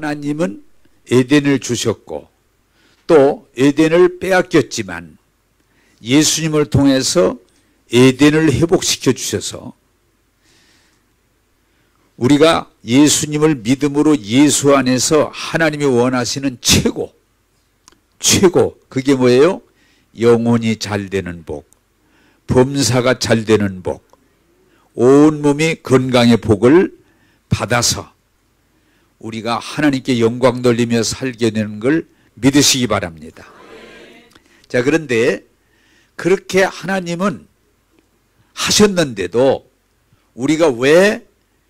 하나님은 에덴을 주셨고 또 에덴을 빼앗겼지만 예수님을 통해서 에덴을 회복시켜 주셔서 우리가 예수님을 믿음으로 예수 안에서 하나님이 원하시는 최고 그게 뭐예요? 영혼이 잘 되는 복, 범사가 잘 되는 복, 온몸이 건강의 복을 받아서 우리가 하나님께 영광 돌리며 살게 되는 걸 믿으시기 바랍니다. 자, 그런데 그렇게 하나님은 하셨는데도 우리가 왜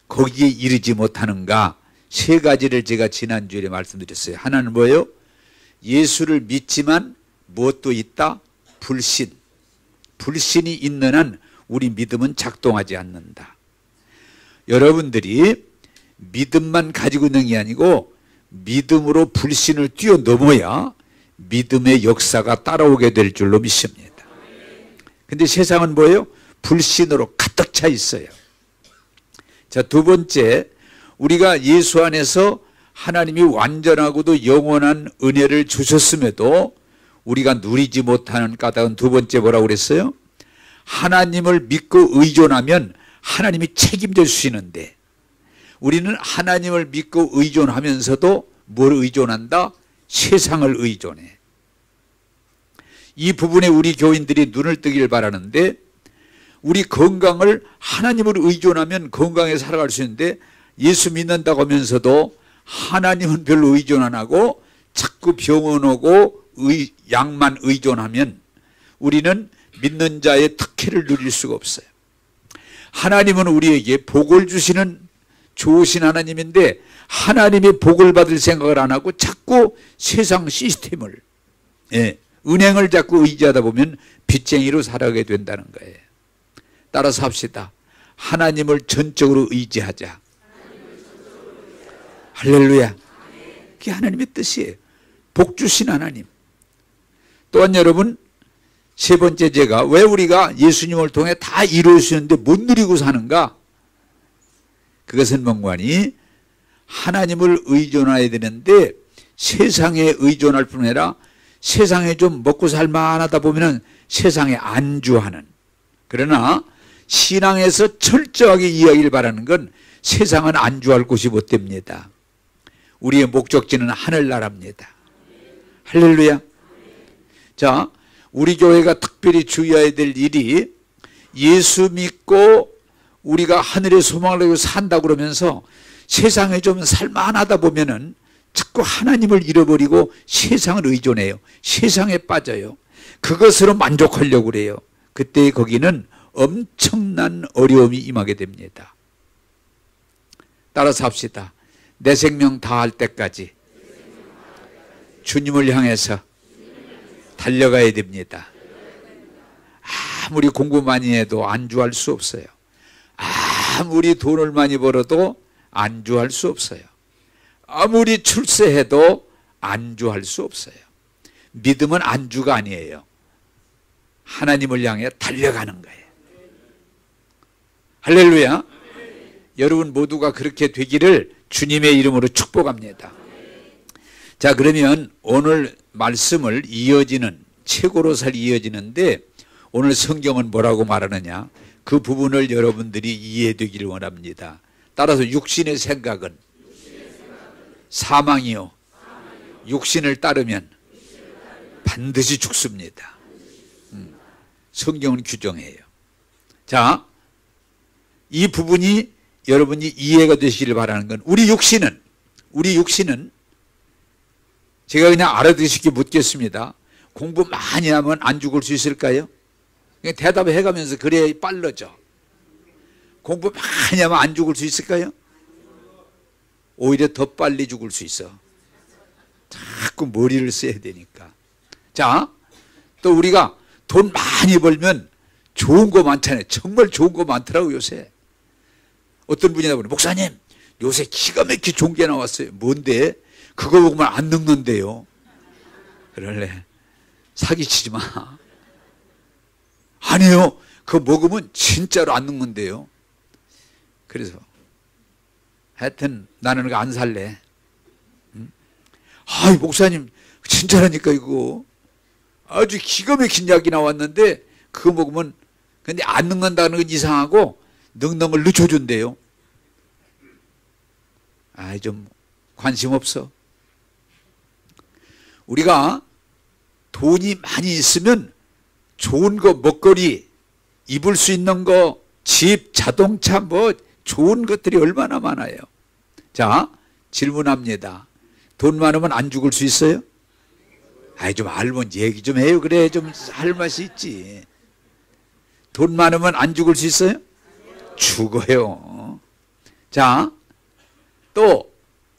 거기에 이르지 못하는가? 세 가지를 제가 지난주에 말씀드렸어요. 하나는 뭐예요? 예수를 믿지만 무엇도 있다? 불신이 있는 한 우리 믿음은 작동하지 않는다. 여러분들이 믿음만 가지고 있는 게 아니고 믿음으로 불신을 뛰어넘어야 믿음의 역사가 따라오게 될 줄로 믿습니다. 근데 세상은 뭐예요? 불신으로 가득 차 있어요. 자, 두 번째, 우리가 예수 안에서 하나님이 완전하고도 영원한 은혜를 주셨음에도 우리가 누리지 못하는 까닭은 두 번째 뭐라고 그랬어요? 하나님을 믿고 의존하면 하나님이 책임져 주시는데 우리는 하나님을 믿고 의존하면서도 뭘 의존한다? 세상을 의존해. 이 부분에 우리 교인들이 눈을 뜨길 바라는데 우리 건강을 하나님을 의존하면 건강에 살아갈 수 있는데 예수 믿는다고 하면서도 하나님은 별로 의존 안 하고 자꾸 병원 오고 약만 의존하면 우리는 믿는 자의 특혜를 누릴 수가 없어요. 하나님은 우리에게 복을 주시는 좋으신 하나님인데 하나님의 복을 받을 생각을 안 하고 자꾸 세상 시스템을 은행을 자꾸 의지하다 보면 빚쟁이로 살아가게 된다는 거예요. 따라서 합시다. 하나님을 전적으로 의지하자. 할렐루야. 그게 하나님의 뜻이에요. 복 주신 하나님. 또한 여러분, 세 번째 제가 왜 우리가 예수님을 통해 다 이룰 수 있는데 못 누리고 사는가? 그것은 뭔가니 하나님을 의존해야 되는데 세상에 의존할 뿐 아니라 세상에 좀 먹고 살만하다 보면은 세상에 안주하는, 그러나 신앙에서 철저하게 이해하길 바라는 건 세상은 안주할 곳이 못 됩니다. 우리의 목적지는 하늘나라입니다. 할렐루야. 자, 우리 교회가 특별히 주의해야 될 일이 예수 믿고 우리가 하늘의 소망을 가지고 산다 그러면서 세상에 좀 살만하다 보면은 자꾸 하나님을 잃어버리고 세상을 의존해요. 세상에 빠져요. 그것으로 만족하려고 그래요. 그때 거기는 엄청난 어려움이 임하게 됩니다. 따라서 합시다. 내 생명 다할 때까지 주님을 향해서 달려가야 됩니다. 아무리 공부 많이 해도 안주할 수 없어요. 아무리 돈을 많이 벌어도 안주할 수 없어요. 아무리 출세해도 안주할 수 없어요. 믿음은 안주가 아니에요. 하나님을 향해 달려가는 거예요. 할렐루야. 여러분 모두가 그렇게 되기를 주님의 이름으로 축복합니다. 자, 그러면 오늘 말씀을 이어지는, 최고로 살 이어지는데 오늘 성경은 뭐라고 말하느냐, 그 부분을 여러분들이 이해되기를 원합니다. 따라서 육신의 생각은 사망이요, 육신을 따르면 반드시 죽습니다. 성경은 규정해요. 자, 이 부분이 여러분이 이해가 되시기를 바라는 건 우리 육신은 제가 그냥 알아듣기 묻겠습니다. 공부 많이 하면 안 죽을 수 있을까요? 그냥 대답해 가면서 그래야 빨라져. 공부 많이 하면 안 죽을 수 있을까요? 오히려 더 빨리 죽을 수 있어. 자꾸 머리를 써야 되니까. 자, 또 우리가 돈 많이 벌면 좋은 거 많잖아요. 정말 좋은 거 많더라고요, 요새. 어떤 분이 나보니, 목사님, 요새 기가 막히게 좋은 게 나왔어요. 뭔데? 그거 먹으면 안 늙는데요. 그럴래. 사기치지 마. 아니요. 그거 먹으면 진짜로 안 늙는데요. 그래서 하여튼 나는 그거 안 살래. 아이, 목사님, 진짜라니까, 이거. 아주 기가 막힌 약이 나왔는데, 그거 먹으면, 근데 안 늙는다는 건 이상하고, 늙는 걸 늦춰준대요. 아이, 좀, 관심 없어. 우리가 돈이 많이 있으면, 좋은 거, 먹거리, 입을 수 있는 거, 집, 자동차, 뭐, 좋은 것들이 얼마나 많아요. 자, 질문합니다. 돈 많으면 안 죽을 수 있어요? 아이, 좀 알면 얘기 좀 해요. 그래, 좀 할 맛이 있지. 돈 많으면 안 죽을 수 있어요? 죽어요. 자, 또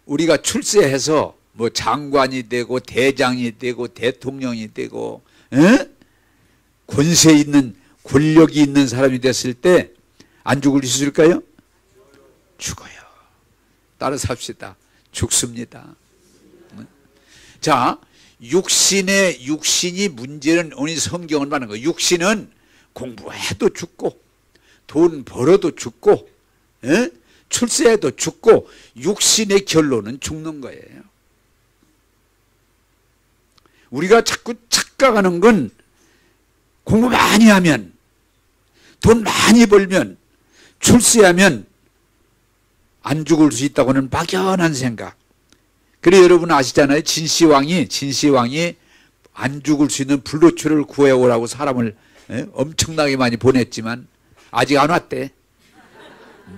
우리가 출세해서 뭐 장관이 되고 대장이 되고 대통령이 되고 권세 있는 권력이 있는 사람이 됐을 때 안 죽을 수 있을까요? 죽어요. 따라서 합시다. 죽습니다. 자, 육신이 문제는 오늘 성경을 말하는 거예요. 육신은 공부해도 죽고 돈 벌어도 죽고 출세해도 죽고 육신의 결론은 죽는 거예요. 우리가 자꾸 착각하는 건 공부 많이 하면 돈 많이 벌면 출세하면 안 죽을 수 있다고는 막연한 생각. 그래 여러분 아시잖아요. 진시황이 안 죽을 수 있는 불로초를 구해오라고 사람을 엄청나게 많이 보냈지만 아직 안 왔대.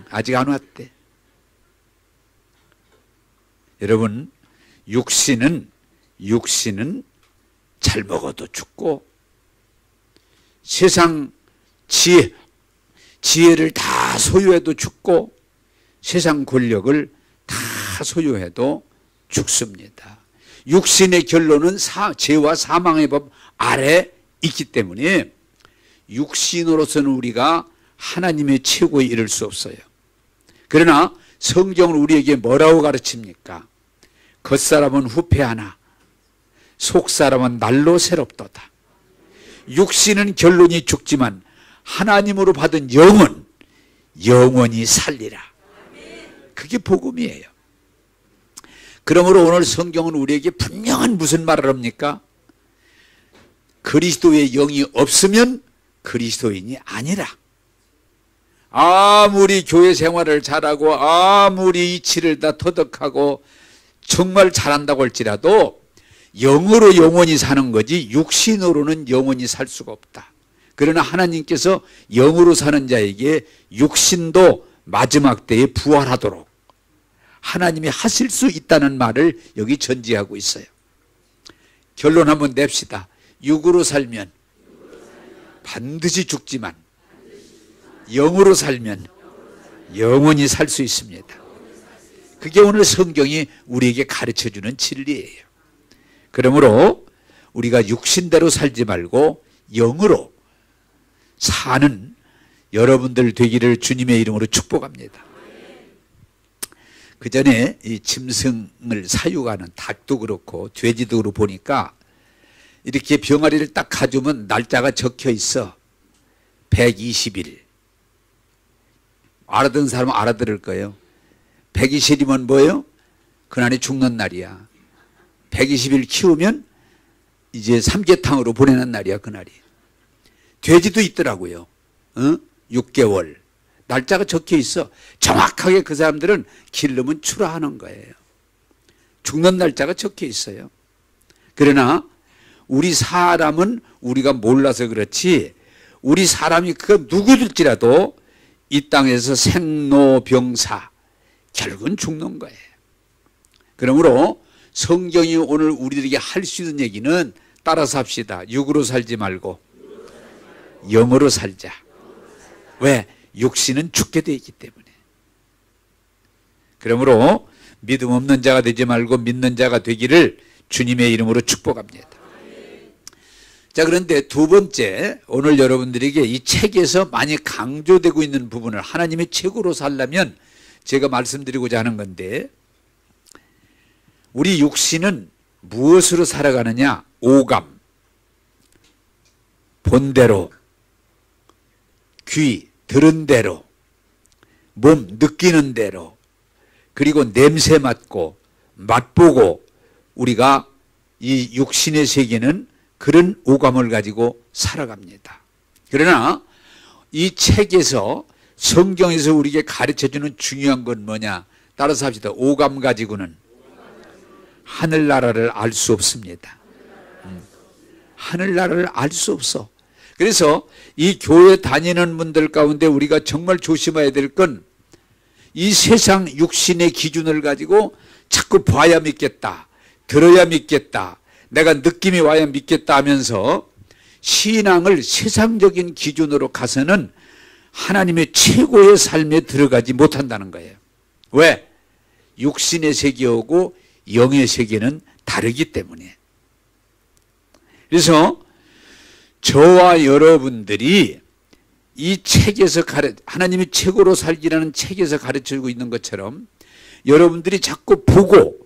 아직 안 왔대. 여러분 육신은 잘 먹어도 죽고 세상 지혜를 다 소유해도 죽고 세상 권력을 다 소유해도 죽습니다. 육신의 결론은 죄와 사망의 법 아래 있기 때문에 육신으로서는 우리가 하나님의 최고에 이를 수 없어요. 그러나 성경은 우리에게 뭐라고 가르칩니까? 겉사람은 후패하나 속사람은 날로 새롭도다. 육신은 결론이 죽지만 하나님으로 받은 영은 영원히 살리라. 그게 복음이에요. 그러므로 오늘 성경은 우리에게 분명한 무슨 말을 합니까? 그리스도의 영이 없으면 그리스도인이 아니라. 아무리 교회 생활을 잘하고 아무리 이치를 다 터득하고 정말 잘한다고 할지라도 영으로 영원히 사는 거지 육신으로는 영원히 살 수가 없다. 그러나 하나님께서 영으로 사는 자에게 육신도 마지막 때에 부활하도록 하나님이 하실 수 있다는 말을 여기 전제하고 있어요. 결론 한번 냅시다. 육으로 살면 반드시 죽지만 영으로 살면 영원히 살 수 있습니다. 그게 오늘 성경이 우리에게 가르쳐주는 진리예요. 그러므로 우리가 육신대로 살지 말고 영으로 사는 여러분들 되기를 주님의 이름으로 축복합니다. 그 전에 이 짐승을 사육하는 닭도 그렇고 돼지도 그렇고 보니까 이렇게 병아리를 딱 가져오면 날짜가 적혀 있어. 120일. 알아듣는 사람은 알아들을 거예요. 120일이면 뭐예요? 그날이 죽는 날이야. 120일 키우면 이제 삼계탕으로 보내는 날이야, 그날이. 돼지도 있더라고요. 6개월. 날짜가 적혀 있어. 정확하게 그 사람들은 기르면 출하하는 거예요. 죽는 날짜가 적혀 있어요. 그러나 우리 사람은 우리가 몰라서 그렇지 우리 사람이 그 누구일지라도 이 땅에서 생로병사 결국은 죽는 거예요. 그러므로 성경이 오늘 우리들에게 할 수 있는 얘기는 따라서 합시다. 육으로 살지 말고 영으로 살자. 왜? 육신은 죽게 되어 있기 때문에. 그러므로 믿음 없는 자가 되지 말고 믿는 자가 되기를 주님의 이름으로 축복합니다. 자, 그런데 두 번째, 오늘 여러분들에게 이 책에서 많이 강조되고 있는 부분을 하나님의 책으로 살려면 제가 말씀드리고자 하는 건데, 우리 육신은 무엇으로 살아가느냐? 오감, 본대로, 귀, 들은 대로, 몸, 느끼는 대로, 그리고 냄새 맡고, 맛보고, 우리가 이 육신의 세계는 그런 오감을 가지고 살아갑니다. 그러나 이 책에서 성경에서 우리에게 가르쳐주는 중요한 건 뭐냐? 따라서 합시다. 오감 가지고는 하늘나라를 알 수 없습니다. 하늘나라를 알 수 없어. 그래서 이 교회 다니는 분들 가운데 우리가 정말 조심해야 될 건 이 세상 육신의 기준을 가지고 자꾸 봐야 믿겠다, 들어야 믿겠다, 내가 느낌이 와야 믿겠다 하면서 신앙을 세상적인 기준으로 가서는 하나님의 최고의 삶에 들어가지 못한다는 거예요. 왜? 육신의 세계하고 영의 세계는 다르기 때문에. 그래서 저와 여러분들이 이 책에서 하나님이 최고로 살기라는 책에서 가르쳐주고 있는 것처럼 여러분들이 자꾸 보고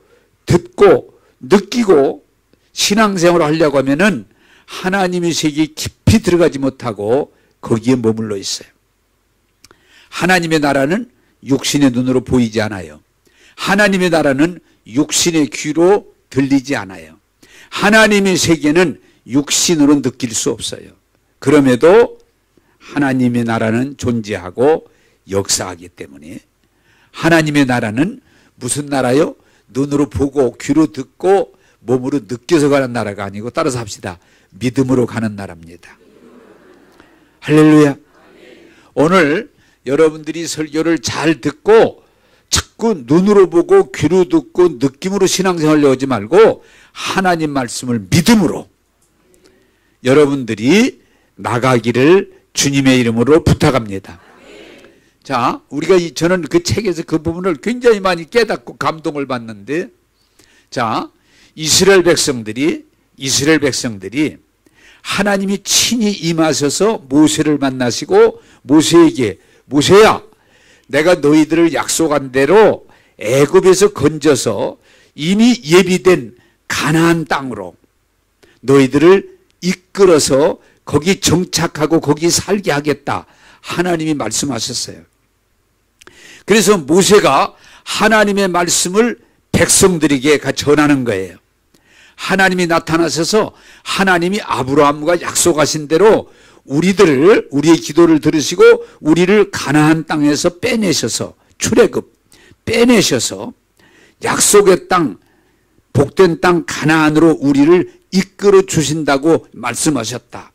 듣고 느끼고 신앙생활을 하려고 하면은 하나님의 세계에 깊이 들어가지 못하고 거기에 머물러 있어요. 하나님의 나라는 육신의 눈으로 보이지 않아요. 하나님의 나라는 육신의 귀로 들리지 않아요. 하나님의 세계는 육신으로 느낄 수 없어요. 그럼에도 하나님의 나라는 존재하고 역사하기 때문에 하나님의 나라는 무슨 나라요? 눈으로 보고 귀로 듣고 몸으로 느껴서 가는 나라가 아니고 따라서 합시다. 믿음으로 가는 나라입니다. 할렐루야. 오늘 여러분들이 설교를 잘 듣고 자꾸 눈으로 보고 귀로 듣고 느낌으로 신앙생활을 하지 말고 하나님 말씀을 믿음으로 여러분들이 나가기를 주님의 이름으로 부탁합니다. 자, 저는 그 책에서 그 부분을 굉장히 많이 깨닫고 감동을 받는데, 자, 이스라엘 백성들이 하나님이 친히 임하셔서 모세를 만나시고 모세에게, 모세야, 내가 너희들을 약속한 대로 애굽에서 건져서 이미 예비된 가나안 땅으로 너희들을 이끌어서 거기 정착하고 거기 살게 하겠다. 하나님이 말씀하셨어요. 그래서 모세가 하나님의 말씀을 백성들에게 전하는 거예요. 하나님이 나타나셔서 하나님이 아브라함과 약속하신 대로 우리의 기도를 들으시고 우리를 가나안 땅에서 빼내셔서 출애굽 빼내셔서 약속의 땅, 복된 땅 가나안으로 우리를 이끌어 주신다고 말씀하셨다.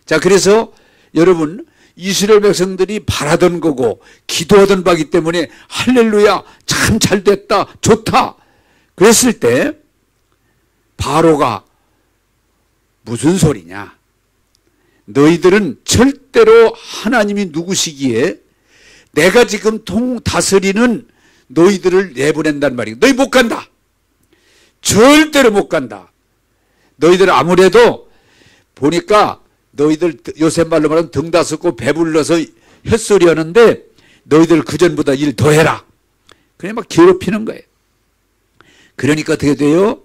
자, 그래서 여러분 이스라엘 백성들이 바라던 거고 기도하던 바기 때문에 할렐루야, 참 잘됐다, 좋다 그랬을 때 바로가 무슨 소리냐, 너희들은 절대로 하나님이 누구시기에 내가 지금 다스리는 너희들을 내보낸단 말이야. 너희 못 간다. 절대로 못 간다. 너희들 아무래도 보니까 너희들 요새 말로 말하면 등 다섯고 배불러서 헛소리 하는데 너희들 그전보다 일 더 해라. 그냥 막 괴롭히는 거예요. 그러니까 어떻게 돼요?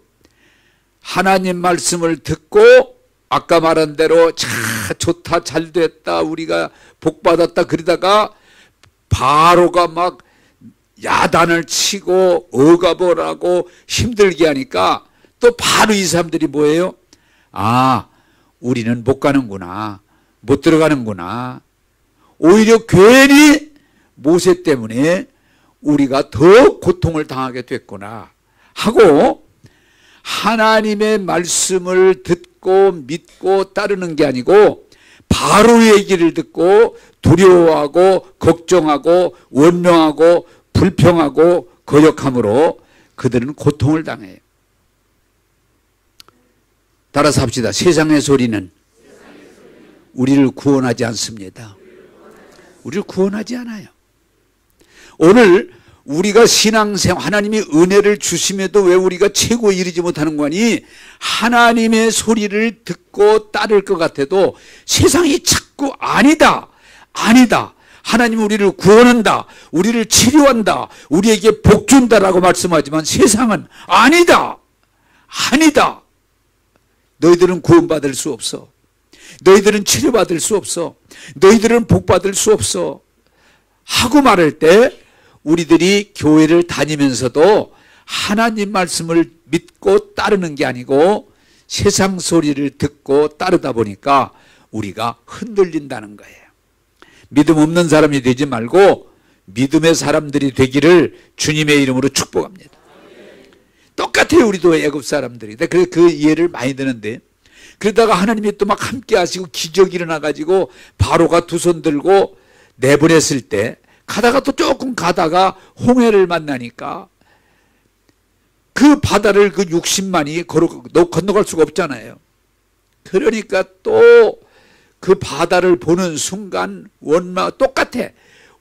하나님 말씀을 듣고 아까 말한 대로 자 좋다 잘됐다 우리가 복받았다 그러다가 바로가 막 야단을 치고 억압을 힘들게 하니까 또 바로 이 사람들이 뭐예요? 아, 우리는 못 가는구나, 못 들어가는구나. 오히려 괜히 모세 때문에 우리가 더 고통을 당하게 됐구나 하고 하나님의 말씀을 듣고 믿고 따르는 게 아니고 바로 얘기를 듣고 두려워하고 걱정하고 원망하고 불평하고 거역함으로 그들은 고통을 당해요. 따라서 합시다. 세상의 소리는 우리를 구원하지 않습니다. 우리를 구원하지 않아요. 오늘 우리가 신앙생활 하나님이 은혜를 주심에도 왜 우리가 최고에 이르지 못하는 거니? 하나님의 소리를 듣고 따를 것 같아도 세상이 자꾸 아니다, 아니다, 하나님은 우리를 구원한다, 우리를 치료한다, 우리에게 복 준다라고 말씀하지만 세상은 아니다, 아니다, 너희들은 구원받을 수 없어, 너희들은 치료받을 수 없어, 너희들은 복받을 수 없어 하고 말할 때 우리들이 교회를 다니면서도 하나님 말씀을 믿고 따르는 게 아니고 세상 소리를 듣고 따르다 보니까 우리가 흔들린다는 거예요. 믿음 없는 사람이 되지 말고 믿음의 사람들이 되기를 주님의 이름으로 축복합니다. 똑같아요. 우리도 애굽 사람들이. 그래서 그 이해를 많이 드는데, 그러다가 하나님이 또 막 함께 하시고 기적이 일어나가지고 바로가 두 손 들고 내보냈을 때, 가다가 또 조금 가다가 홍해를 만나니까 그 바다를 그 60만이 건너갈 수가 없잖아요. 그러니까 또 그 바다를 보는 순간 똑같아.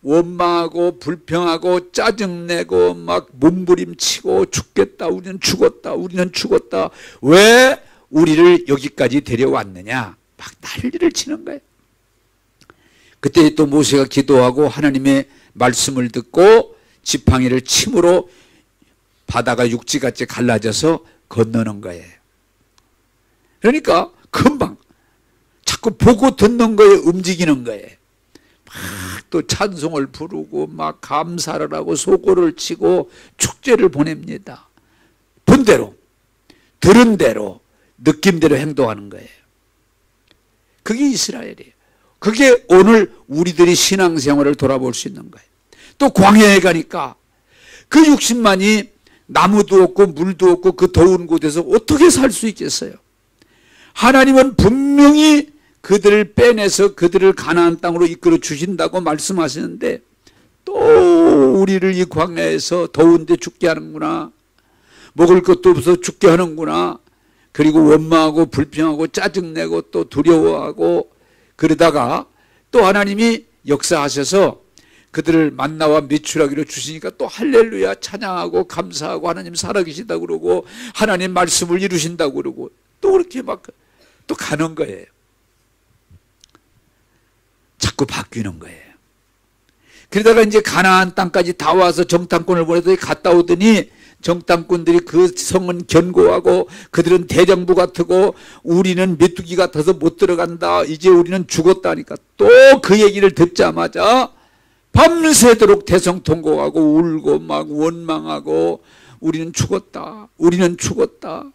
원망하고 불평하고 짜증내고 막 몸부림치고 죽겠다, 우리는 죽었다, 우리는 죽었다, 왜 우리를 여기까지 데려왔느냐, 막 난리를 치는 거예요. 그때 또 모세가 기도하고 하나님의 말씀을 듣고 지팡이를 침으로 바다가 육지같이 갈라져서 건너는 거예요. 그러니까 금방 자꾸 보고 듣는 거에 움직이는 거예요. 막 또 찬송을 부르고 막 감사를 하고 소고를 치고 축제를 보냅니다. 본 대로, 들은 대로, 느낌대로 행동하는 거예요. 그게 이스라엘이에요. 그게 오늘 우리들이 신앙생활을 돌아볼 수 있는 거예요. 또 광야에 가니까 그 60만이 나무도 없고 물도 없고 그 더운 곳에서 어떻게 살 수 있겠어요? 하나님은 분명히 그들을 빼내서 그들을 가나안 땅으로 이끌어 주신다고 말씀하시는데 또 우리를 이 광야에서 더운데 죽게 하는구나, 먹을 것도 없어서 죽게 하는구나, 그리고 원망하고 불평하고 짜증내고 또 두려워하고 그러다가 또 하나님이 역사하셔서 그들을 만나와 메추라기로 주시니까 또 할렐루야 찬양하고 감사하고 하나님 살아계시다고 그러고 하나님 말씀을 이루신다고 그러고 또 그렇게 막 또 가는 거예요. 자꾸 바뀌는 거예요. 그러다가 이제 가나안 땅까지 다 와서 정탐꾼을 보내더니 갔다 오더니 정탐꾼들이 그 성은 견고하고 그들은 대장부 같고 우리는 메뚜기 같아서 못 들어간다, 이제 우리는 죽었다 하니까 또 그 얘기를 듣자마자 밤새도록 대성통곡하고 울고 막 원망하고 우리는 죽었다, 우리는 죽었다.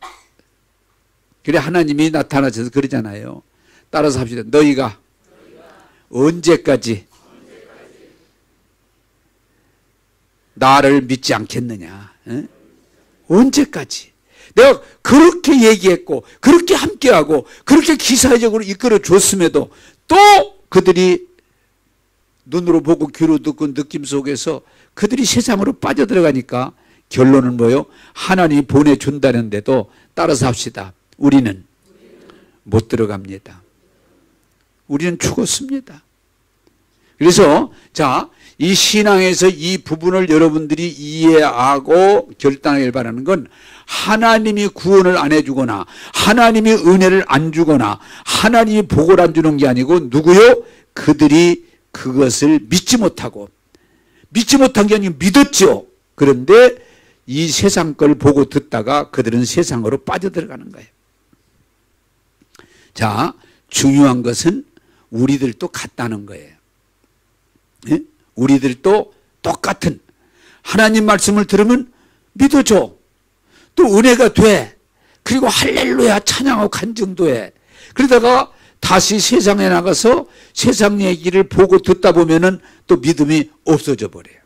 그래 하나님이 나타나셔서 그러잖아요. 따라서 합시다. 너희가 언제까지 나를 믿지 않겠느냐? 에? 언제까지? 내가 그렇게 얘기했고 그렇게 함께하고 그렇게 기사적으로 이끌어 줬음에도 또 그들이 눈으로 보고 귀로 듣고 느낌 속에서 그들이 세상으로 빠져들어가니까 결론은 뭐예요? 하나님이 보내준다는데도 따라서 합시다. 우리는 못 들어갑니다. 우리는 죽었습니다. 그래서 자, 이 신앙에서 이 부분을 여러분들이 이해하고 결단하길 바라는 건 하나님이 구원을 안 해주거나 하나님이 은혜를 안 주거나 하나님이 복을 안 주는 게 아니고 누구요? 그들이 그것을 믿지 못하고 믿지 못한 게 아니고 믿었죠. 그런데 이 세상 걸 보고 듣다가 그들은 세상으로 빠져들어가는 거예요. 자, 중요한 것은 우리들도 같다는 거예요. 예? 우리들도 똑같은 하나님 말씀을 들으면 믿어줘. 또 은혜가 돼. 그리고 할렐루야 찬양하고 간증도 해. 그러다가 다시 세상에 나가서 세상 얘기를 보고 듣다 보면은 또 믿음이 없어져 버려요.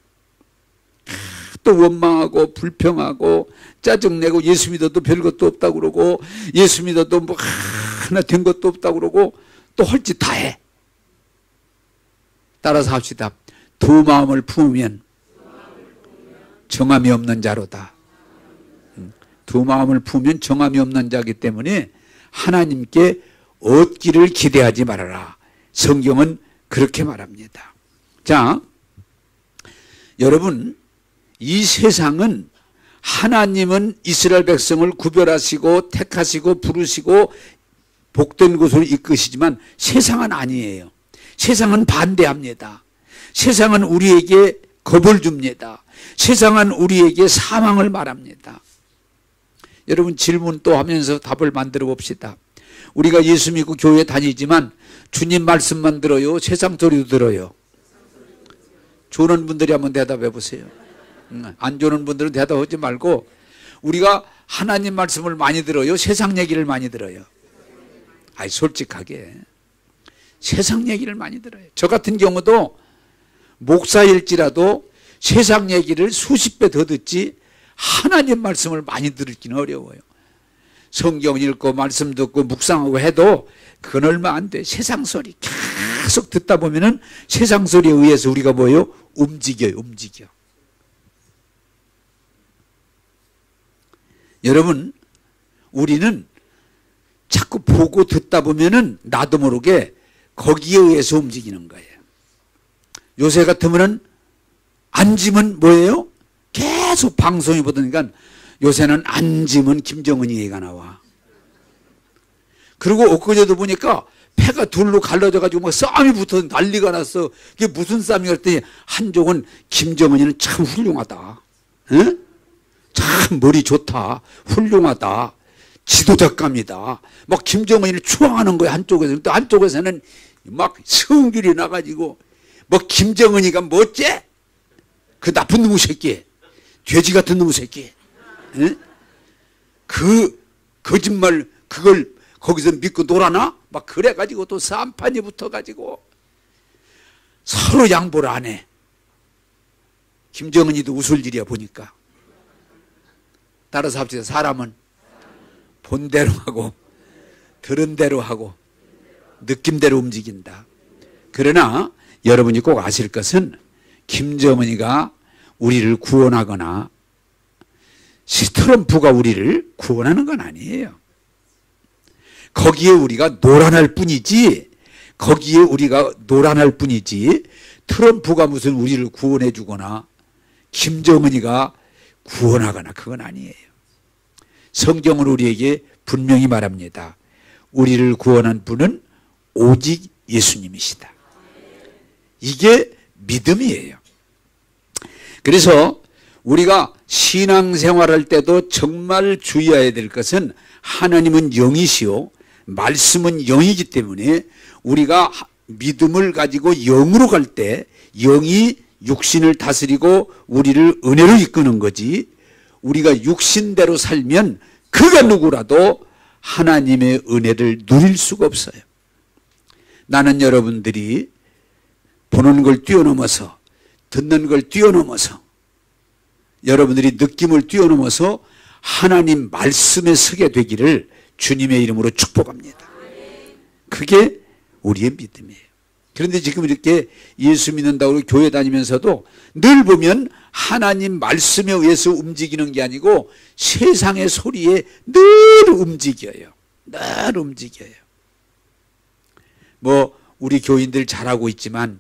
또 원망하고 불평하고 짜증내고 예수 믿어도 별것도 없다고 그러고 예수 믿어도 뭐 하나 된 것도 없다고 그러고 또 헐짓 다 해. 따라서 합시다. 두 마음을 품으면 정함이 없는 자로다. 두 마음을 품으면 정함이 없는 자이기 때문에 하나님께 얻기를 기대하지 말아라. 성경은 그렇게 말합니다. 자, 여러분, 이 세상은 하나님은 이스라엘 백성을 구별하시고 택하시고 부르시고 복된 곳으로 이끄시지만 세상은 아니에요. 세상은 반대합니다. 세상은 우리에게 겁을 줍니다. 세상은 우리에게 사망을 말합니다. 여러분 질문 또 하면서 답을 만들어 봅시다. 우리가 예수 믿고 교회 다니지만 주님 말씀만 들어요? 세상 소리도 들어요? 조는 분들이 한번 대답해 보세요. 안 좋은 분들은 대답하지 말고, 우리가 하나님 말씀을 많이 들어요? 세상 얘기를 많이 들어요? 아이, 솔직하게. 세상 얘기를 많이 들어요. 저 같은 경우도 목사일지라도 세상 얘기를 수십 배 더 듣지 하나님 말씀을 많이 들기는 어려워요. 성경 읽고 말씀 듣고 묵상하고 해도 그건 얼마 안 돼. 세상 소리 계속 듣다 보면은 세상 소리에 의해서 우리가 뭐예요? 움직여요. 여러분, 우리는 자꾸 보고 듣다 보면은 나도 모르게 거기에 의해서 움직이는 거예요. 요새 같으면은 앉으면 뭐예요? 계속 방송이 보니까 요새는 앉으면 김정은이 얘기가 나와. 그리고 엊그제도 보니까 패가 둘로 갈라져가지고 막 싸움이 붙어 난리가 났어. 그게 무슨 싸움이 그랬더니 한쪽은 김정은이는 참 훌륭하다. 에? 참 머리 좋다. 훌륭하다. 지도작감이다. 막 김정은이를 추앙하는 거야, 한쪽에서. 또 한쪽에서는 막 성질이 나가지고 뭐 김정은이가 뭐째? 그 나쁜 놈의 새끼. 돼지 같은 놈의 새끼. 에? 그 거짓말 그걸 거기서 믿고 놀아나? 막 그래가지고 또 싸움판이 붙어가지고 서로 양보를 안 해. 김정은이도 웃을 일이야 보니까. 따라서 합시다. 사람은 본 대로 하고 들은 대로 하고 느낌대로 움직인다. 그러나 여러분이 꼭 아실 것은 김정은이가 우리를 구원하거나 트럼프가 우리를 구원하는 건 아니에요. 거기에 우리가 노란할 뿐이지, 트럼프가 무슨 우리를 구원해 주거나 김정은이가 구원하거나 그건 아니에요. 성경은 우리에게 분명히 말합니다. 우리를 구원한 분은 오직 예수님이시다. 이게 믿음이에요. 그래서 우리가 신앙생활할 때도 정말 주의해야 될 것은 하나님은 영이시오 말씀은 영이기 때문에 우리가 믿음을 가지고 영으로 갈 때 영이 육신을 다스리고 우리를 은혜로 이끄는 거지, 우리가 육신대로 살면 그가 누구라도 하나님의 은혜를 누릴 수가 없어요. 나는 여러분들이 보는 걸 뛰어넘어서, 듣는 걸 뛰어넘어서, 여러분들이 느낌을 뛰어넘어서 하나님 말씀에 서게 되기를 주님의 이름으로 축복합니다. 그게 우리의 믿음이에요. 그런데 지금 이렇게 예수 믿는다고 교회 다니면서도 늘 보면 하나님 말씀에 의해서 움직이는 게 아니고 세상의 소리에 늘 움직여요. 늘 움직여요. 뭐 우리 교인들 잘하고 있지만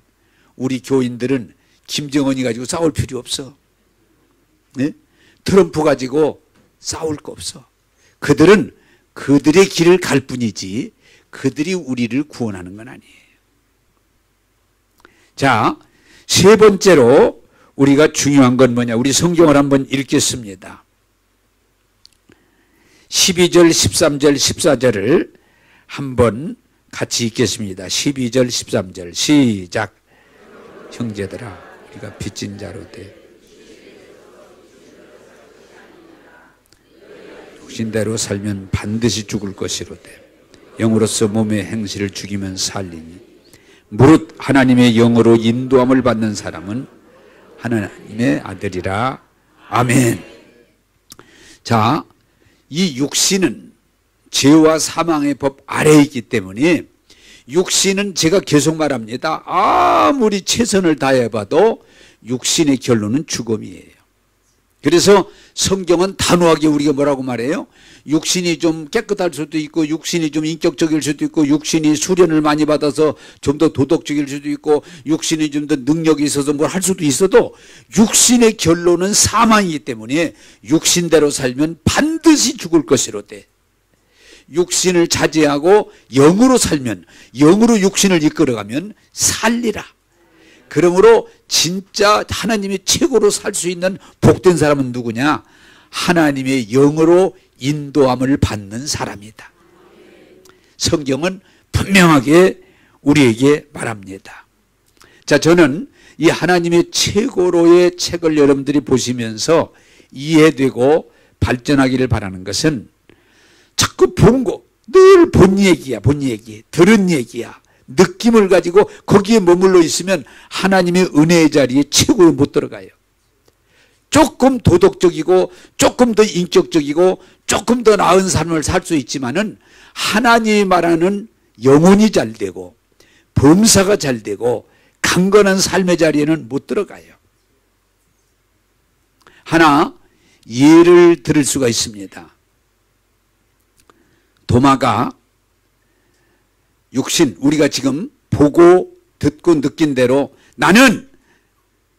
우리 교인들은 김정은이 가지고 싸울 필요 없어. 네? 트럼프 가지고 싸울 거 없어. 그들은 그들의 길을 갈 뿐이지 그들이 우리를 구원하는 건 아니에요. 자, 세 번째로 우리가 중요한 건 뭐냐? 우리 성경을 한번 읽겠습니다. 12절, 13절, 14절을 한번 같이 읽겠습니다. 12절, 13절 시작. 형제들아, 우리가 빚진 자로 돼 육신대로 살면 반드시 죽을 것이로되 영으로서 몸의 행실을 죽이면 살리니 무릇 하나님의 영으로 인도함을 받는 사람은 하나님의 아들이라. 아멘. 자, 이 육신은 죄와 사망의 법 아래에 있기 때문에 육신은 제가 계속 말합니다. 아무리 최선을 다해봐도 육신의 결론은 죽음이에요. 그래서 성경은 단호하게 우리가 뭐라고 말해요? 육신이 좀 깨끗할 수도 있고 육신이 좀 인격적일 수도 있고 육신이 수련을 많이 받아서 좀 더 도덕적일 수도 있고 육신이 좀 더 능력이 있어서 뭘 할 수도 있어도 육신의 결론은 사망이기 때문에 육신대로 살면 반드시 죽을 것이로되 육신을 자제하고 영으로 살면, 영으로 육신을 이끌어가면 살리라. 그러므로 진짜 하나님이 최고로 살 수 있는 복된 사람은 누구냐? 하나님의 영으로 인도함을 받는 사람이다. 성경은 분명하게 우리에게 말합니다. 자, 저는 이 하나님의 최고로의 책을 여러분들이 보시면서 이해되고 발전하기를 바라는 것은 자꾸 본 거, 늘 본 얘기야, 본 얘기, 들은 얘기야. 느낌을 가지고 거기에 머물러 있으면 하나님의 은혜의 자리에 최고에 못 들어가요. 조금 도덕적이고 조금 더 인격적이고 조금 더 나은 삶을 살 수 있지만은 하나님이 말하는 영혼이 잘 되고 범사가 잘 되고 강건한 삶의 자리에는 못 들어가요. 하나 예를 들을 수가 있습니다. 도마가 육신, 우리가 지금 보고 듣고 느낀 대로 나는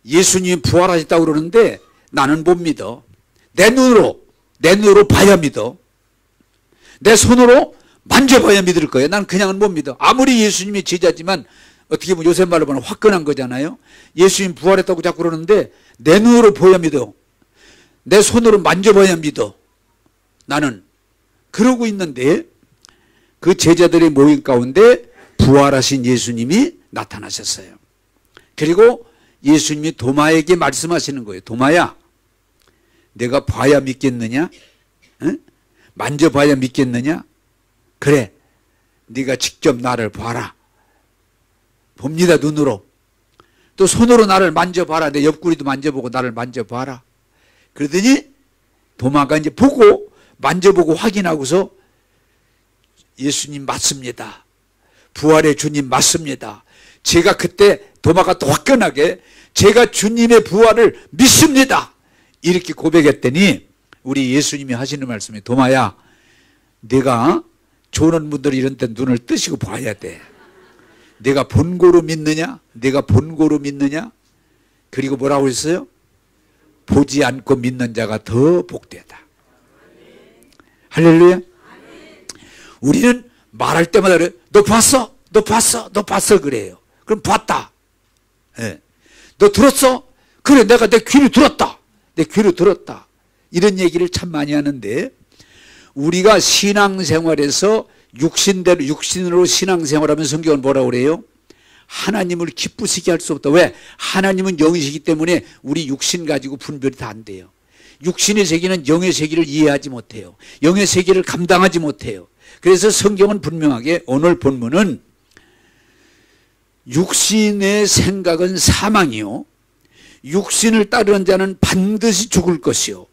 예수님이 부활하셨다고 그러는데 나는 못 믿어. 내 눈으로 봐야 믿어. 내 손으로 만져봐야 믿을 거예요. 난 그냥은 못 믿어. 아무리 예수님이 제자지만 어떻게 보면 요새 말로 보면 화끈한 거잖아요. 예수님 부활했다고 자꾸 그러는데 내 눈으로 보야 믿어. 내 손으로 만져봐야 믿어. 나는 그러고 있는데 그 제자들의 모임 가운데 부활하신 예수님이 나타나셨어요. 그리고 예수님이 도마에게 말씀하시는 거예요. 도마야, 내가 봐야 믿겠느냐? 응? 만져봐야 믿겠느냐? 그래, 네가 직접 나를 봐라. 봅니다, 눈으로. 또 손으로 나를 만져봐라. 내 옆구리도 만져보고 나를 만져봐라. 그러더니 도마가 이제 보고 만져보고 확인하고서 예수님 맞습니다. 부활의 주님 맞습니다. 제가 그때 도마가 또 화끈하게 제가 주님의 부활을 믿습니다. 이렇게 고백했더니 우리 예수님이 하시는 말씀이 도마야, 내가 조는 분들이 이런 때 눈을 뜨시고 봐야 돼. 내가 본고로 믿느냐? 내가 본고로 믿느냐? 그리고 뭐라고 했어요? 보지 않고 믿는 자가 더 복되다. 할렐루야. 우리는 말할 때마다 그래. 너 봤어? 너 봤어? 너 봤어? 그래요. 그럼 봤다. 네. 너 들었어? 그래, 내가 내 귀로 들었다. 내 귀로 들었다. 이런 얘기를 참 많이 하는데 우리가 신앙생활에서 육신으로 신앙생활하면 성경은 뭐라고 그래요? 하나님을 기쁘시게 할 수 없다. 왜? 하나님은 영이시기 때문에 우리 육신 가지고 분별이 다 안 돼요. 육신의 세계는 영의 세계를 이해하지 못해요. 영의 세계를 감당하지 못해요. 그래서 성경은 분명하게 오늘 본문은 육신의 생각은 사망이요, 육신을 따르는 자는 반드시 죽을 것이요,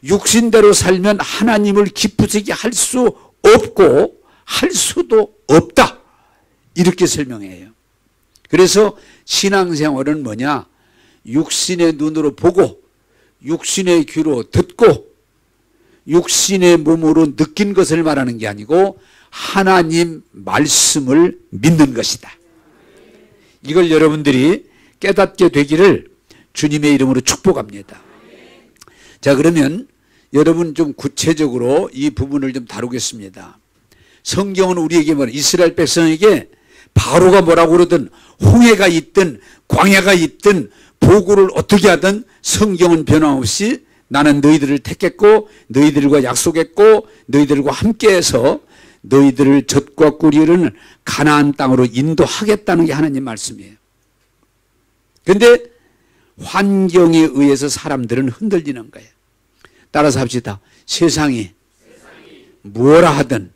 육신대로 살면 하나님을 기쁘시게 할 수 없고 할 수도 없다. 이렇게 설명해요. 그래서 신앙생활은 뭐냐? 육신의 눈으로 보고 육신의 귀로 듣고 육신의 몸으로 느낀 것을 말하는 게 아니고 하나님 말씀을 믿는 것이다. 이걸 여러분들이 깨닫게 되기를 주님의 이름으로 축복합니다. 자, 그러면 여러분 좀 구체적으로 이 부분을 좀 다루겠습니다. 성경은 우리에게 뭐라, 이스라엘 백성에게 바로가 뭐라고 그러든 홍해가 있든 광야가 있든 보고를 어떻게 하든 성경은 변함없이 나는 너희들을 택했고 너희들과 약속했고 너희들과 함께해서 너희들을 젖과 꿀이 흐르는 가나안 땅으로 인도하겠다는 게 하나님 말씀이에요. 그런데 환경에 의해서 사람들은 흔들리는 거예요. 따라서 합시다. 세상이 뭐라 하든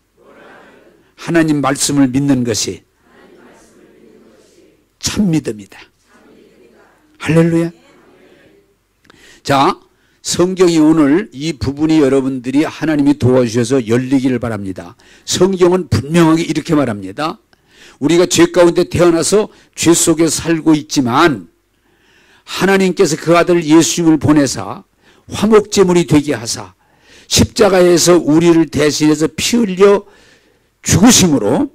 하나님 말씀을 믿는 것이 참 믿음이다. 할렐루야. 자, 성경이 오늘 이 부분이 여러분들이 하나님이 도와주셔서 열리기를 바랍니다. 성경은 분명하게 이렇게 말합니다. 우리가 죄 가운데 태어나서 죄 속에 살고 있지만 하나님께서 그 아들 예수님을 보내사 화목제물이 되게 하사 십자가에서 우리를 대신해서 피 흘려 죽으심으로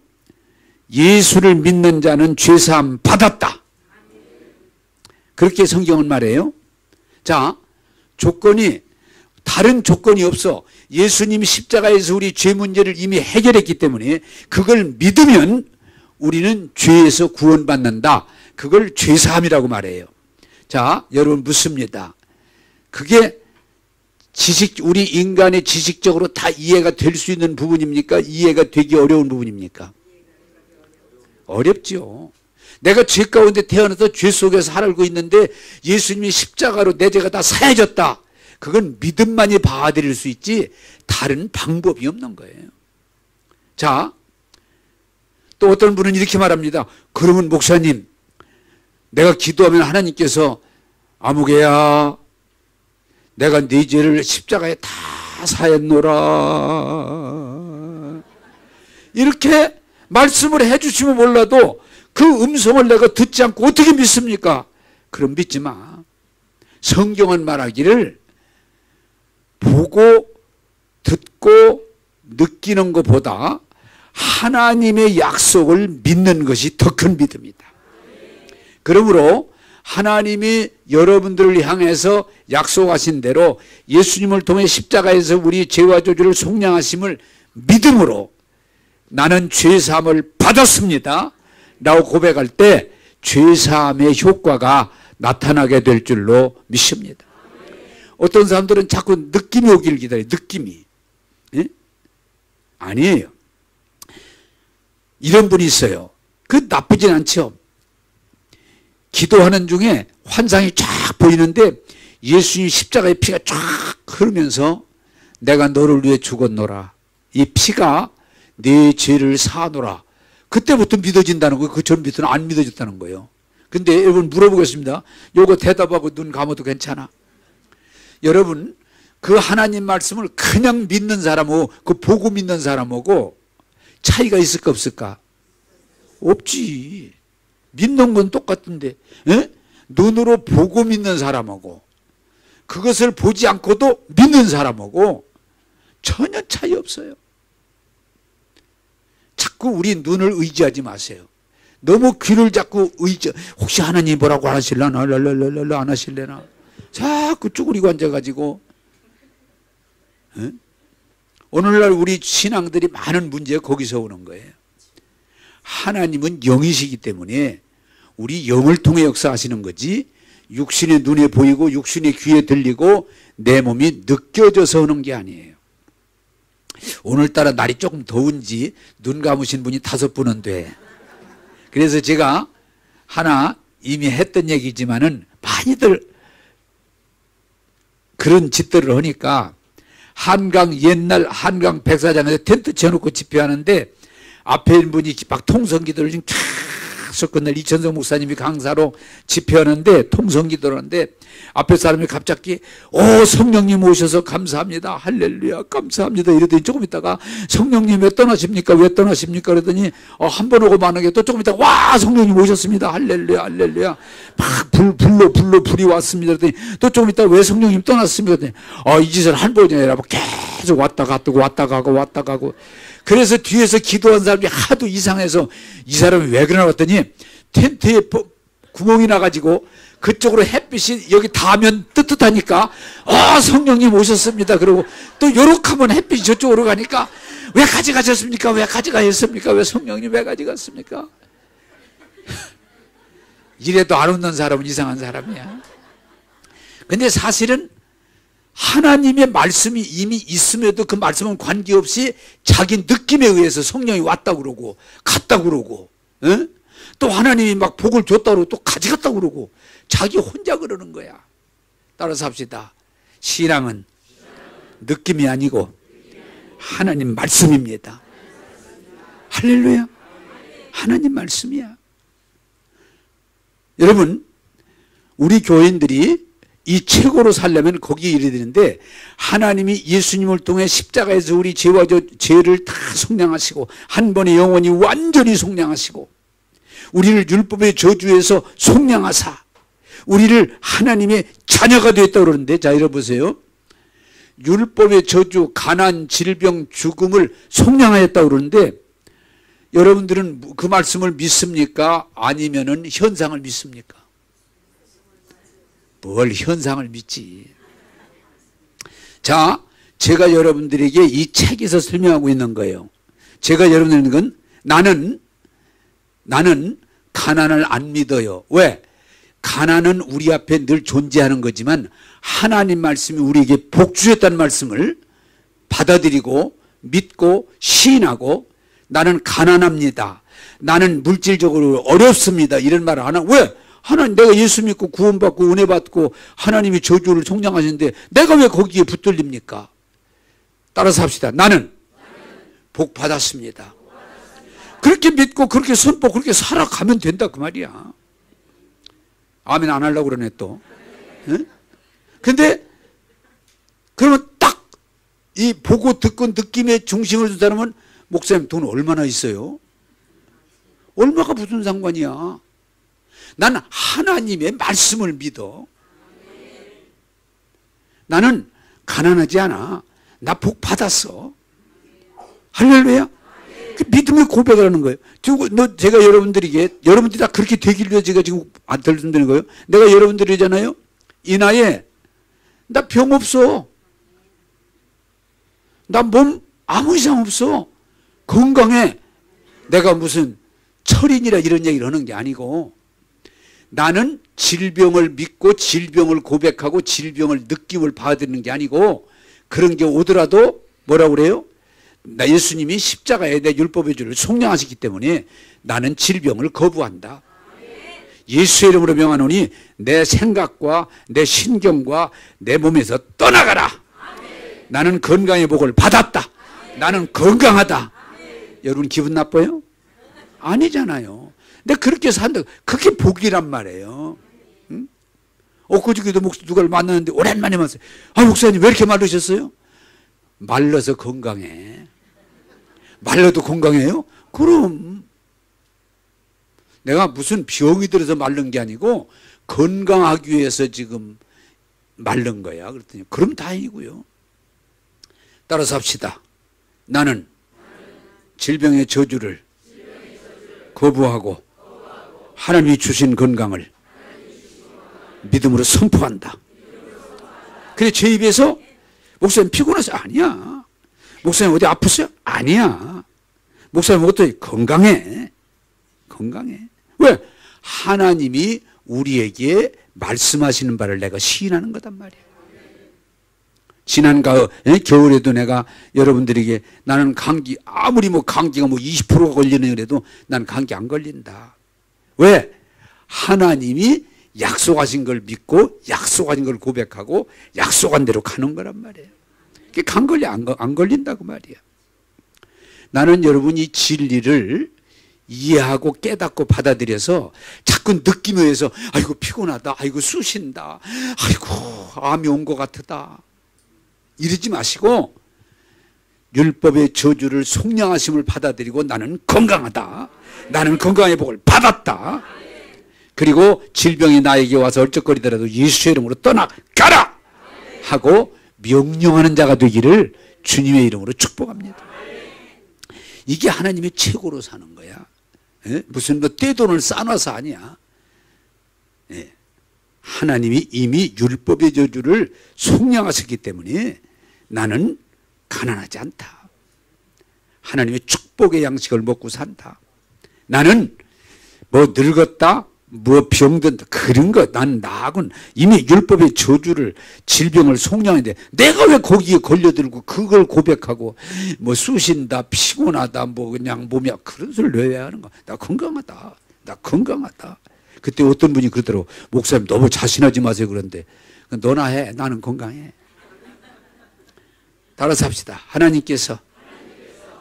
예수를 믿는 자는 죄사함 받았다. 그렇게 성경은 말해요. 자, 조건이 다른 조건이 없어. 예수님이 십자가에서 우리 죄 문제를 이미 해결했기 때문에 그걸 믿으면 우리는 죄에서 구원받는다. 그걸 죄사함이라고 말해요. 자, 여러분 묻습니다. 그게 우리 인간의 지식적으로 다 이해가 될 수 있는 부분입니까? 이해가 되기 어려운 부분입니까? 어렵죠. 내가 죄 가운데 태어나서 죄 속에서 살고 있는데 예수님이 십자가로 내 죄가 다 사해졌다. 그건 믿음만이 봐드릴 수 있지 다른 방법이 없는 거예요. 자, 또 어떤 분은 이렇게 말합니다. 그러면 목사님, 내가 기도하면 하나님께서 아무개야 내가 네 죄를 십자가에 다 사했노라 이렇게 말씀을 해주시면 몰라도 그 음성을 내가 듣지 않고 어떻게 믿습니까? 그럼 믿지 마. 성경은 말하기를 보고 듣고 느끼는 것보다 하나님의 약속을 믿는 것이 더 큰 믿음이다. 그러므로 하나님이 여러분들을 향해서 약속하신 대로 예수님을 통해 십자가에서 우리 죄와 저주를 속량하심을 믿음으로 나는 죄사함을 받았습니다 라고 고백할 때 죄사함의 효과가 나타나게 될 줄로 믿습니다. 어떤 사람들은 자꾸 느낌이 오길 기다려요. 느낌이. 예? 아니에요. 이런 분이 있어요. 그 나쁘진 않죠. 기도하는 중에 환상이 쫙 보이는데 예수님 십자가의 피가 쫙 흐르면서 내가 너를 위해 죽었노라. 이 피가 네 죄를 사하노라. 그때부터 믿어진다는 거예요. 그 전부터는 안 믿어졌다는 거예요. 근데 여러분 물어보겠습니다. 요거 대답하고 눈 감아도 괜찮아? 여러분 그 하나님 말씀을 그냥 믿는 사람하고 그 보고 믿는 사람하고 차이가 있을까 없을까? 없지. 믿는 건 똑같은데 에? 눈으로 보고 믿는 사람하고 그것을 보지 않고도 믿는 사람하고 전혀 차이 없어요. 자꾸 우리 눈을 의지하지 마세요. 너무 귀를 자꾸 혹시 하나님 뭐라고 안 하실라나 안 하실래나 자꾸 쭈그리고 앉아가지고 에? 오늘날 우리 신앙들이 많은 문제가 거기서 오는 거예요. 하나님은 영이시기 때문에 우리 영을 통해 역사하시는 거지 육신의 눈에 보이고 육신의 귀에 들리고 내 몸이 느껴져서 하는 게 아니에요. 오늘따라 날이 조금 더운지 눈 감으신 분이 5분은 돼. 그래서 제가 하나 이미 했던 얘기지만은 많이들 그런 짓들을 하니까 옛날 한강 백사장에서 텐트 쳐놓고 집회하는데 앞에 있는 분이 막 통성기도를 지금 계속 끝날 이천성 목사님이 강사로 집회하는데 통성기도를 하는데 앞에 사람이 갑자기 성령님 오셔서 감사합니다. 할렐루야 감사합니다. 이러더니 조금 있다가 성령님 왜 떠나십니까? 왜 떠나십니까? 그러더니 한 번 오고 만약에 또 조금 있다가 와 성령님 오셨습니다. 할렐루야 할렐루야 막 불이 왔습니다. 그러더니 또 조금 있다가 왜 성령님 떠났습니까? 그러더니 이 짓을 한 번이 아니라 계속 왔다 가고 그래서 뒤에서 기도한 사람이 하도 이상해서 이 사람이 왜 그러나 봤더니 텐트에 구멍이 나가지고 그쪽으로 햇빛이 여기 닿으면 뜨뜻하니까 성령님 오셨습니다. 그러고 또 요렇게 하면 햇빛이 저쪽으로 가니까 왜 가져가셨습니까? 왜 가져가셨습니까? 왜 성령님 왜 가져갔습니까? 이래도 안 웃는 사람은 이상한 사람이야. 근데 사실은 하나님의 말씀이 이미 있음에도 그 말씀은 관계없이 자기 느낌에 의해서 성령이 왔다고 그러고 갔다고 그러고 에? 또 하나님이 막 복을 줬다고 그러고 또 가져갔다고 그러고 자기 혼자 그러는 거야. 따라서 합시다. 신앙은 느낌이 아니고 하나님 말씀입니다. 할렐루야. 하나님 말씀이야. 여러분 우리 교인들이 이 최고로 살려면 거기에 이르야 되는데 하나님이 예수님을 통해 십자가에서 우리 죄와 죄를 다 속량하시고 한 번에 영원히 완전히 속량하시고 우리를 율법의 저주에서 속량하사 우리를 하나님의 자녀가 되었다고 그러는데 자 여러분 보세요. 율법의 저주, 가난, 질병, 죽음을 속량하였다고 그러는데 여러분들은 그 말씀을 믿습니까? 아니면은 현상을 믿습니까? 뭘 현상을 믿지. 자, 제가 여러분들에게 이 책에서 설명하고 있는 거예요. 제가 여러분들에게 건 나는 가난을 안 믿어요. 왜? 가난은 우리 앞에 늘 존재하는 거지만 하나님 말씀이 우리에게 복 주셨다는 말씀을 받아들이고 믿고 시인하고 나는 가난합니다. 나는 물질적으로 어렵습니다 이런 말을 안 하고, 왜? 하나님, 내가 예수 믿고 구원받고 은혜 받고 하나님이 저주를 속량하시는데 내가 왜 거기에 붙들립니까? 따라서 합시다. 나는 복 받았습니다. 그렇게 믿고 그렇게 선포 그렇게 살아가면 된다 그 말이야. 아멘 안 하려고 그러네 또. 근데 그러면 딱 이 보고 듣고 느낌의 중심을 둔 사람은, 목사님 돈 얼마나 있어요? 얼마가 무슨 상관이야? 나는 하나님의 말씀을 믿어. 나는 가난하지 않아. 나 복 받았어. 할렐루야. 그 믿음의 고백을 하는 거예요. 제가 여러분들이 다 그렇게 되길 위해 제가 지금 안 들려드리는 거예요. 내가 여러분들이잖아요. 이 나이에 나 병 없어. 나 몸 아무 이상 없어. 건강해. 내가 무슨 철인이라 이런 얘기를 하는 게 아니고, 나는 질병을 믿고 질병을 고백하고 질병을 느낌을 받는 게 아니고, 그런 게 오더라도 뭐라고 그래요? 나 예수님이 십자가에 내 율법의 주를 속량하시기 때문에 나는 질병을 거부한다. 예수의 이름으로 명하노니 내 생각과 내 신경과 내 몸에서 떠나가라. 나는 건강의 복을 받았다. 나는 건강하다. 여러분 기분 나빠요? 아니잖아요. 근데 그렇게 산다. 그게 복이란 말이에요. 응? 그저께도 누가를 만났는데 오랜만에 만났어요. 아, 목사님 왜 이렇게 마르셨어요? 말라서 건강해. 말라도 건강해요? 그럼. 내가 무슨 병이 들어서 마른 게 아니고 건강하기 위해서 지금 마른 거야. 그랬더니 그럼 다행이고요. 따라서 합시다. 나는 질병의 저주를 거부하고 하나님이 주신 건강을 믿음으로 선포한다. 그래 제 입에서, 목사님 피곤하세요? 아니야. 목사님 어디 아프세요? 아니야. 목사님 어떻게 건강해? 건강해. 왜? 하나님이 우리에게 말씀하시는 바를 내가 시인하는 거단 말이에요. 지난 겨울에도 내가 여러분들에게, 나는 감기, 아무리 감기가 20%가 걸리는 그래도 난 감기 안 걸린다. 왜? 하나님이 약속하신 걸 믿고 약속하신 걸 고백하고 약속한 대로 가는 거란 말이에요. 그게 안 걸린다 그 말이야. 나는 여러분 이 진리를 이해하고 깨닫고 받아들여서 자꾸 느낌에 의해서 아이고 피곤하다, 아이고 쑤신다, 아이고 암이 온 것 같다 이러지 마시고, 율법의 저주를 속량하심을 받아들이고 나는 건강하다, 나는 건강의 복을 받았다, 그리고 질병이 나에게 와서 얼쩍거리더라도 예수의 이름으로 떠나가라 하고 명령하는 자가 되기를 주님의 이름으로 축복합니다. 이게 하나님의 최고로 사는 거야. 무슨 떼돈을 싸놔서 아니야. 하나님이 이미 율법의 저주를 속량하셨기 때문에 나는 가난하지 않다. 하나님의 축복의 양식을 먹고 산다. 나는 늙었다, 병든다, 그런 거 난 나하고는 이미 율법의 저주를, 질병을 속량했는데 내가 왜 거기에 걸려들고 그걸 고백하고 쑤신다, 피곤하다, 그냥 몸이 그런 소리를 왜 하는 거야? 나 건강하다, 나 건강하다. 그때 어떤 분이 그러더라고. 목사님 너무 자신하지 마세요. 그런데 너나 해. 나는 건강해. 따라서 합시다. 하나님께서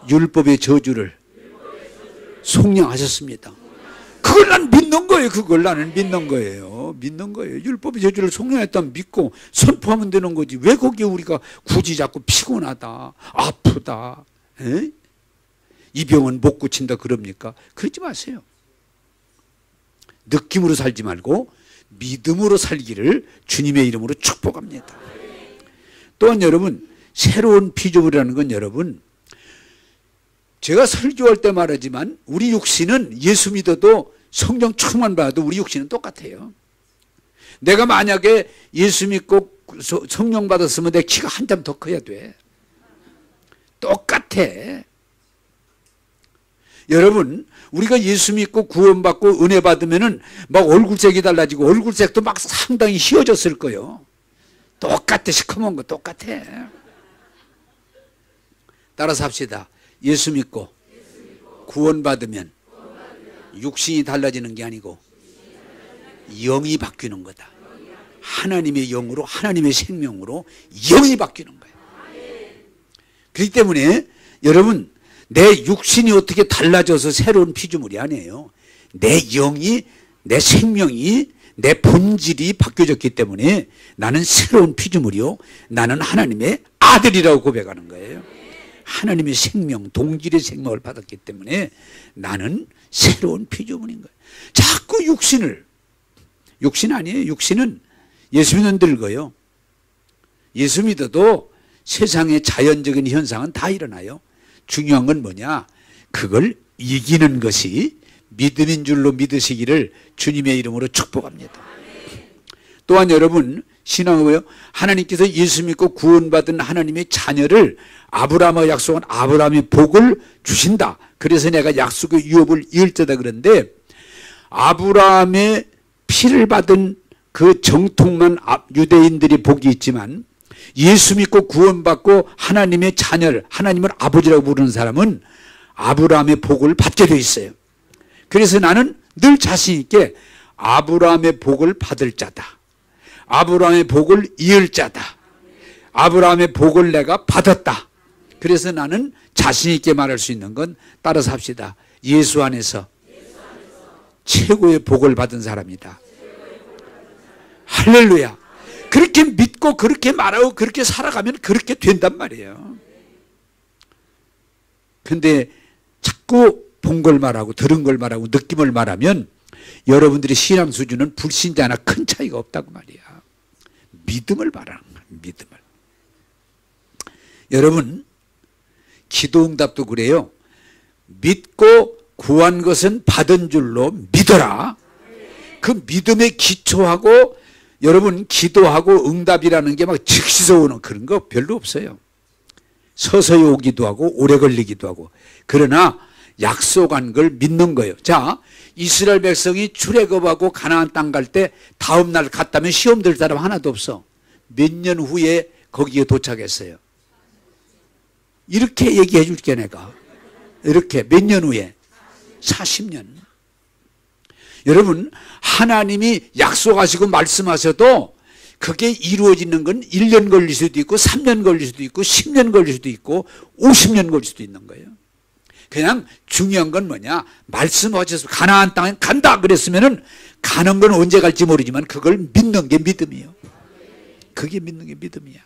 율법의 저주를 속량하셨습니다. 그걸 난 믿는 거예요. 그걸 나는 믿는 거예요. 믿는 거예요. 율법의 저주를 속량했다면 믿고 선포하면 되는 거지. 왜 거기에 우리가 굳이 자꾸 피곤하다, 아프다, 이 병은 못 고친다 그럽니까? 그러지 마세요. 느낌으로 살지 말고 믿음으로 살기를 주님의 이름으로 축복합니다. 또한 여러분, 새로운 피조물이라는 건 여러분, 제가 설교할 때 말하지만 우리 육신은 예수 믿어도 성령 충만 받아도 우리 육신은 똑같아요. 내가 만약에 예수 믿고 성령 받았으면 내 키가 한참 더 커야 돼. 똑같아. 여러분, 우리가 예수 믿고 구원받고 은혜 받으면은 얼굴색이 달라지고 얼굴색도 상당히 희어졌을 거예요. 똑같아. 시커먼 거 똑같아. 따라서 합시다. 예수 믿고 구원받으면 육신이 달라지는 게 아니고 영이 바뀌는 거다. 하나님의 영으로, 하나님의 생명으로 영이 바뀌는 거예요. 그렇기 때문에 여러분, 내 육신이 어떻게 달라져서 새로운 피조물이 아니에요. 내 영이, 내 생명이, 내 본질이 바뀌어졌기 때문에 나는 새로운 피조물이요, 나는 하나님의 아들이라고 고백하는 거예요. 하나님의 생명, 동질의 생명을 받았기 때문에 나는 새로운 피조물인 거예요. 자꾸 육신 아니에요. 육신은 예수 믿는 늙어요. 예수 믿어도 세상의 자연적인 현상은 다 일어나요. 중요한 건 뭐냐? 그걸 이기는 것이 믿음인 줄로 믿으시기를 주님의 이름으로 축복합니다. 또한 여러분, 신앙은 뭐예요? 하나님께서 예수 믿고 구원받은 하나님의 자녀를 아브라함과 약속한 아브라함의 복을 주신다. 그래서 내가 약속의 유업을 이을 자다 그런데, 아브라함의 피를 받은 그 정통만 유대인들이 복이 있지만 예수 믿고 구원받고 하나님의 자녀를, 하나님을 아버지라고 부르는 사람은 아브라함의 복을 받게 돼 있어요. 그래서 나는 늘 자신 있게 아브라함의 복을 받을 자다, 아브라함의 복을 이을 자다, 아브라함의 복을 내가 받았다. 그래서 나는 자신 있게 말할 수 있는 건, 따라서 합시다. 예수 안에서 최고의 복을 받은 사람이다. 할렐루야. 그렇게 믿고 그렇게 말하고 그렇게 살아가면 그렇게 된단 말이에요. 근데 자꾸 본 걸 말하고 들은 걸 말하고 느낌을 말하면 여러분들의 신앙 수준은 불신자나 큰 차이가 없다고 말이야. 믿음을 말하는 거야. 믿음을. 여러분, 기도응답도 그래요. 믿고 구한 것은 받은 줄로 믿어라. 그 믿음에 기초하고 여러분, 기도하고 응답이라는 게 막 즉시서 오는 그런 거 별로 없어요. 서서히 오기도 하고 오래 걸리기도 하고. 그러나 약속한 걸 믿는 거예요. 자, 이스라엘 백성이 출애굽하고 가나안 땅 갈 때 다음 날 갔다면 시험 들 사람 하나도 없어. 몇 년 후에 거기에 도착했어요. 이렇게 얘기해 줄게 내가. 이렇게 몇 년 후에? 40년. 여러분, 하나님이 약속하시고 말씀하셔도 그게 이루어지는 건 1년 걸릴 수도 있고 3년 걸릴 수도 있고 10년 걸릴 수도 있고 50년 걸릴 수도 있는 거예요. 그냥 중요한 건 뭐냐? 말씀하셔서 가나안 땅에 간다 그랬으면은 가는 건 언제 갈지 모르지만 그걸 믿는 게 믿음이에요. 그게 믿는 게 믿음이야.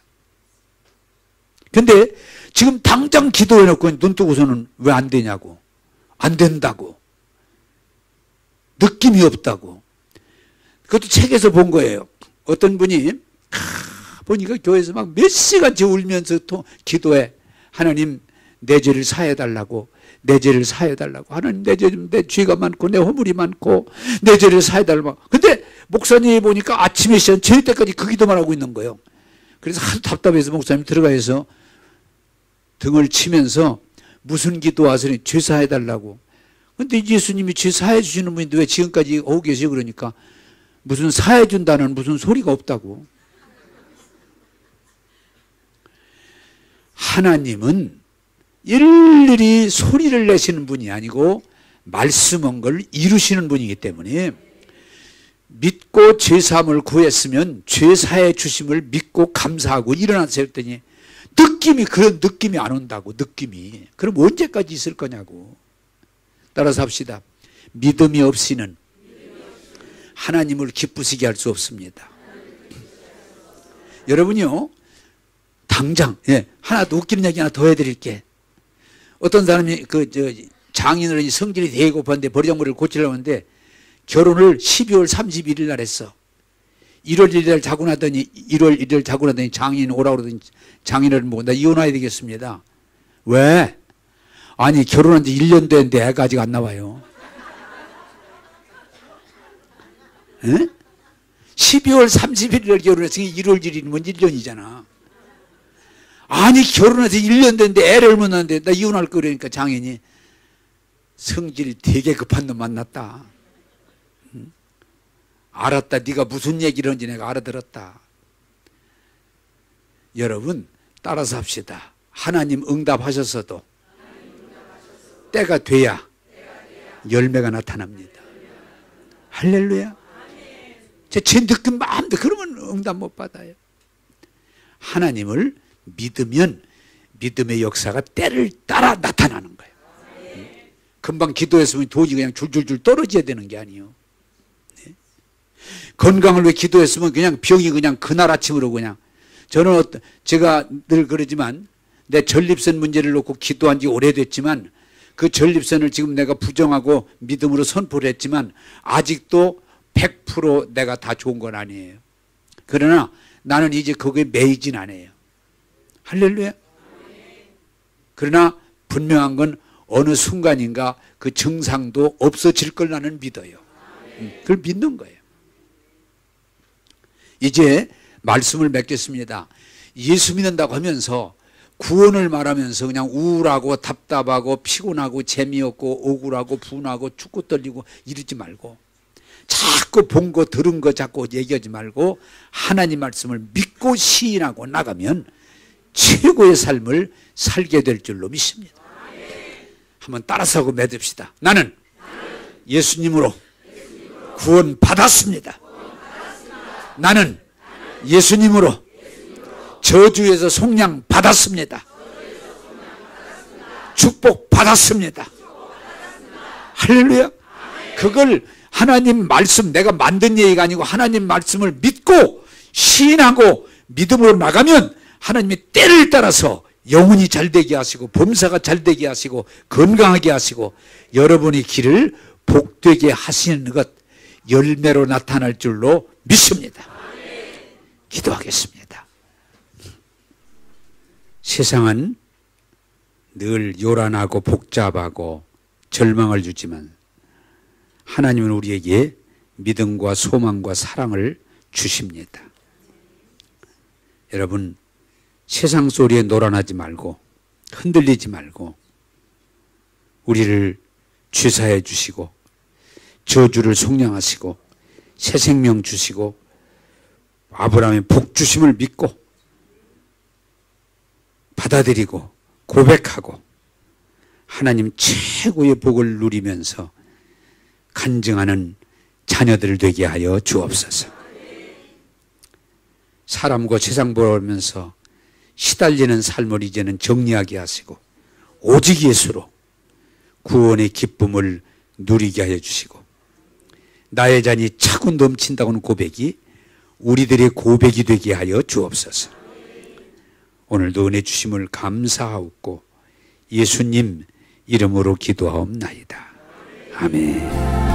근데 지금 당장 기도해놓고 눈 뜨고서는 왜 안 되냐고, 안 된다고, 느낌이 없다고. 그것도 책에서 본 거예요. 어떤 분이 보니까 교회에서 막 몇 시간째 울면서 또 기도해. 하나님, 내 죄를 사해달라고, 내 죄를 사해달라고. 하나님, 내 죄가 많고 내 허물이 많고 내 죄를 사해달라고. 근데 목사님이 보니까 아침에 시간 제일 때까지 그 기도만 하고 있는 거예요. 그래서 하도 답답해서 목사님 들어가서 등을 치면서 무슨 기도하시니? 죄 사해달라고. 근데 예수님이 죄 사해 주시는 분인데 왜 지금까지 오고 계세요? 그러니까 무슨 사해 준다는 무슨 소리가 없다고. 하나님은 일일이 소리를 내시는 분이 아니고 말씀한 걸 이루시는 분이기 때문에 믿고 죄사함을 구했으면 죄 사해 주심을 믿고 감사하고 일어나서 했더니 그런 느낌이 안 온다고. 느낌이. 그럼 언제까지 있을 거냐고. 따라서 합시다. 믿음이 없이는 하나님을 기쁘시게 할 수 없습니다. 여러분요, 당장 하나 더 웃기는 얘기 하나 더 해드릴게. 어떤 사람이 장인어른이 성질이 되게 고팠는데 버리장머리를 고치려고 하는데 결혼을 12월 31일 날 했어. 1월 1일 날 자고 나더니 장인 오라고 그러더니 장인어른 보고 나 이혼해야 되겠습니다. 왜? 아니 결혼한 지 1년 됐는데 애가 아직 안 나와요. 에? 12월 31일 날 결혼했으니 1월 1일이면 1년이잖아. 아니 결혼해서 1년 됐는데 애를 못 낳는데 나 이혼할 거 그러니까 장인이 성질이 되게 급한 놈 만났다. 응? 알았다. 네가 무슨 얘기를 하는지 내가 알아들었다. 여러분 따라서 합시다. 하나님 응답하셨어도 때가 돼야 열매가 나타납니다. 할렐루야. 제 느낌 마음대로 그러면 응답 못 받아요. 하나님을 믿으면 믿음의 역사가 때를 따라 나타나는 거예요. 금방 기도했으면 돈이 그냥 줄줄줄 떨어져야 되는 게 아니에요. 건강을 위해 기도했으면 그냥 병이 그냥 그날 아침으로 그냥. 저는 제가 늘 그러지만 내 전립선 문제를 놓고 기도한 지 오래됐지만 그 전립선을 지금 내가 부정하고 믿음으로 선포를 했지만 아직도 100% 내가 다 좋은 건 아니에요. 그러나 나는 이제 거기에 매이진 않아요. 할렐루야. 그러나 분명한 건 어느 순간인가 그 증상도 없어질 걸 나는 믿어요. 그걸 믿는 거예요. 이제 말씀을 맺겠습니다. 예수 믿는다고 하면서 구원을 말하면서 그냥 우울하고 답답하고 피곤하고 재미없고 억울하고 분하고 죽고 떨리고 이러지 말고 자꾸 본 거 들은 거 자꾸 얘기하지 말고 하나님 말씀을 믿고 시인하고 나가면 최고의 삶을 살게 될 줄로 믿습니다. 한번 따라서 하고 맺읍시다. 나는 예수님으로 구원 받았습니다. 나는 예수님으로 저주에서 속량 받았습니다. 축복 받았습니다. 할렐루야. 그걸 하나님 말씀, 내가 만든 얘기가 아니고 하나님 말씀을 믿고 시인하고 믿음으로 나가면 하나님이 때를 따라서 영혼이 잘되게 하시고 범사가 잘되게 하시고 건강하게 하시고 여러분의 길을 복되게 하시는 것 열매로 나타날 줄로 믿습니다. 기도하겠습니다. 세상은 늘 요란하고 복잡하고 절망을 주지만 하나님은 우리에게 믿음과 소망과 사랑을 주십니다. 여러분, 세상 소리에 노란하지 말고 흔들리지 말고 우리를 주사해 주시고 저주를 속량하시고 새 생명 주시고 아브라함의 복 주심을 믿고 받아들이고 고백하고 하나님 최고의 복을 누리면서 간증하는 자녀들 되게 하여 주옵소서. 사람과 세상 보면서 시달리는 삶을 이제는 정리하게 하시고 오직 예수로 구원의 기쁨을 누리게 하여 주시고 나의 잔이 차고 넘친다고는 고백이 우리들의 고백이 되게 하여 주옵소서. 오늘도 은혜 주심을 감사하옵고 예수님 이름으로 기도하옵나이다. 아멘.